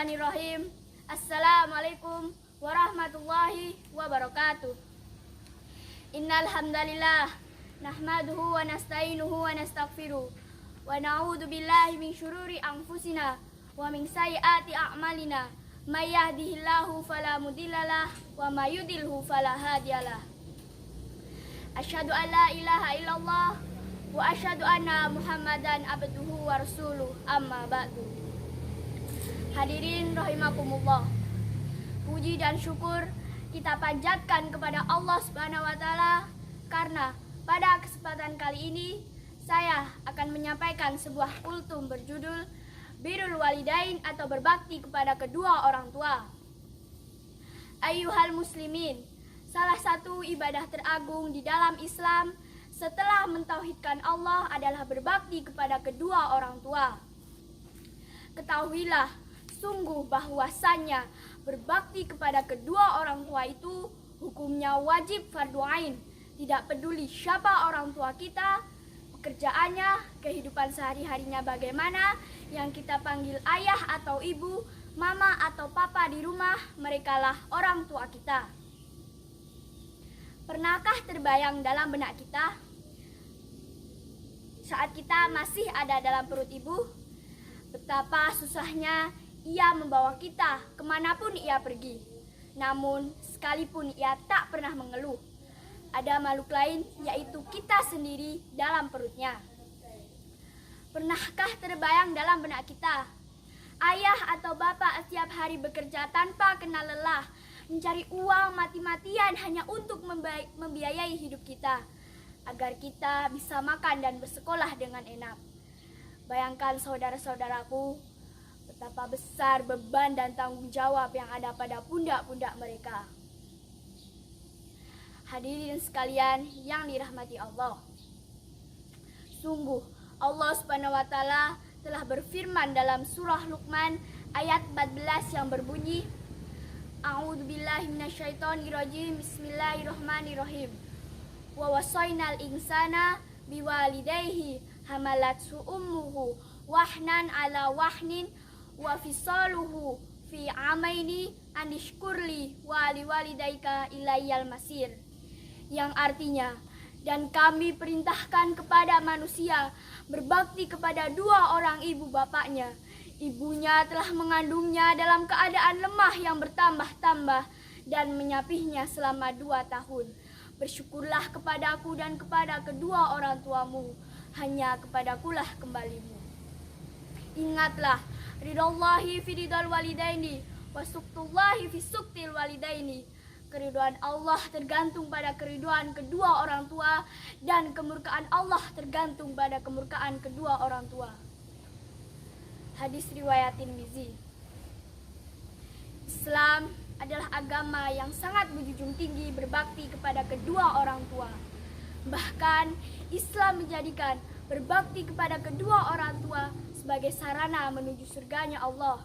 Bismillahirrahmanirrahim. Assalamualaikum warahmatullahi wabarakatuh. Innal hamdalillah nahmaduhu wa nasta'inuhu wa nastaghfiruh wa na'udzu billahi min syururi anfusina wa min sayyiati a'malina. May yahdihillahu fala mudhillalah wa may yudhlilhu fala hadiyalah. Asyhadu an la ilaha illallah wa asyhadu anna Muhammadan abduhu wa rasuluh, amma ba'du. Hadirin rahimakumullah. Puji dan syukur kita panjatkan kepada Allah Subhanahu wa taala karena pada kesempatan kali ini saya akan menyampaikan sebuah kultum berjudul Birrul Walidain atau berbakti kepada kedua orang tua. Ayyuhal muslimin, salah satu ibadah teragung di dalam Islam setelah mentauhidkan Allah adalah berbakti kepada kedua orang tua. Ketahuilah sungguh bahwasannya berbakti kepada kedua orang tua itu hukumnya wajib fardu ain. Tidak peduli siapa orang tua kita, pekerjaannya, kehidupan sehari-harinya bagaimana, yang kita panggil ayah atau ibu, mama atau papa di rumah, merekalah orang tua kita. Pernahkah terbayang dalam benak kita saat kita masih ada dalam perut ibu, betapa susahnya ia membawa kita kemanapun ia pergi. Namun sekalipun ia tak pernah mengeluh, ada makhluk lain yaitu kita sendiri dalam perutnya. Pernahkah terbayang dalam benak kita, ayah atau bapak setiap hari bekerja tanpa kenal lelah, mencari uang mati-matian hanya untuk membiayai hidup kita, agar kita bisa makan dan bersekolah dengan enak. Bayangkan saudara-saudaraku, betapa besar beban dan tanggung jawab yang ada pada pundak-pundak mereka. Hadirin sekalian yang dirahmati Allah, sungguh Allah Subhanahu wa taala telah berfirman dalam surah Luqman ayat 14 yang berbunyi, A'udzubillahi minasyaitonirrajim, Bismillahirrahmanirrahim. Wa wasainal insana biwalidayhi hamalathu ummuhu wahnan ala wahnin wa fisaluhu fi amaini anishkurli wa liwalidaika ilayyal masir, yang artinya, dan kami perintahkan kepada manusia berbakti kepada dua orang ibu bapaknya. Ibunya telah mengandungnya dalam keadaan lemah yang bertambah-tambah dan menyapihnya selama 2 tahun. Bersyukurlah kepadaku dan kepada kedua orang tuamu, hanya kepadakulah kembalimu. Ingatlah, ridallahi fi ridal walidaini wa suktullahi fi suktil walidaini. Keriduan Allah tergantung pada keriduan kedua orang tua, dan kemurkaan Allah tergantung pada kemurkaan kedua orang tua. Hadis riwayat Tirmizi. Islam adalah agama yang sangat menjunjung tinggi berbakti kepada kedua orang tua. Bahkan Islam menjadikan berbakti kepada kedua orang tua sebagai sarana menuju surganya Allah.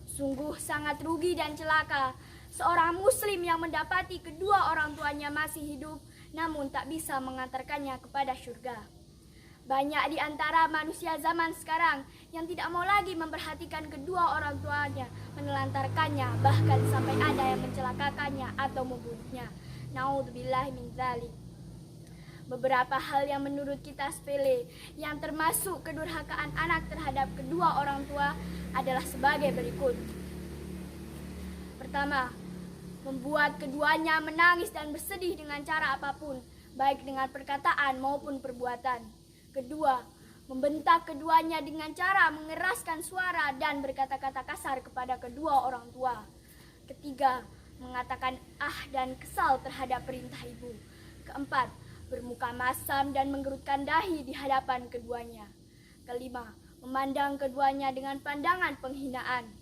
Sungguh sangat rugi dan celaka seorang muslim yang mendapati kedua orang tuanya masih hidup namun tak bisa mengantarkannya kepada surga. Banyak di antara manusia zaman sekarang yang tidak mau lagi memperhatikan kedua orang tuanya, menelantarkannya, bahkan sampai ada yang mencelakakannya atau membunuhnya. Naudzubillahi min dzalik. Beberapa hal yang menurut kita sepele, yang termasuk kedurhakaan anak terhadap kedua orang tua adalah sebagai berikut. Pertama, membuat keduanya menangis dan bersedih dengan cara apapun, baik dengan perkataan maupun perbuatan. Kedua, membentak keduanya dengan cara mengeraskan suara dan berkata-kata kasar kepada kedua orang tua. Ketiga, mengatakan dan kesal terhadap perintah ibu. Keempat, bermuka masam dan menggerutkan dahi di hadapan keduanya. Kelima, memandang keduanya dengan pandangan penghinaan.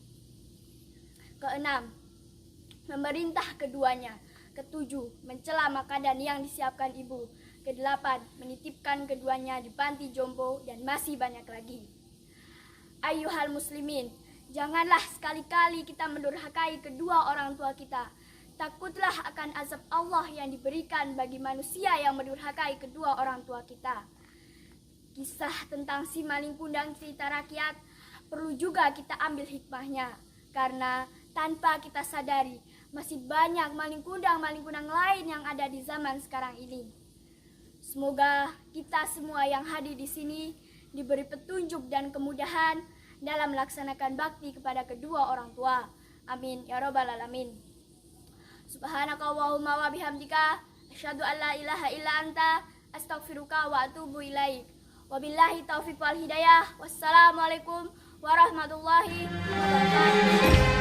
Keenam, memerintah keduanya. Ketujuh, mencela makanan yang disiapkan ibu. Kedelapan, menitipkan keduanya di panti jompo, dan masih banyak lagi. Ayyuhal muslimin, janganlah sekali-kali kita mendurhakai kedua orang tua kita. Takutlah akan azab Allah yang diberikan bagi manusia yang mendurhakai kedua orang tua kita. Kisah tentang si maling kundang cerita rakyat perlu juga kita ambil hikmahnya. Karena tanpa kita sadari, masih banyak maling kundang lain yang ada di zaman sekarang ini. Semoga kita semua yang hadir di sini diberi petunjuk dan kemudahan dalam melaksanakan bakti kepada kedua orang tua. Amin ya rabbal alamin. Subhanakallahumma wa bihamdika asyhadu an la ilaha illa anta astaghfiruka wa atubu ilaik. Wabillahi taufiq wal hidayah. Wassalamualaikum warahmatullahi wabarakatuh.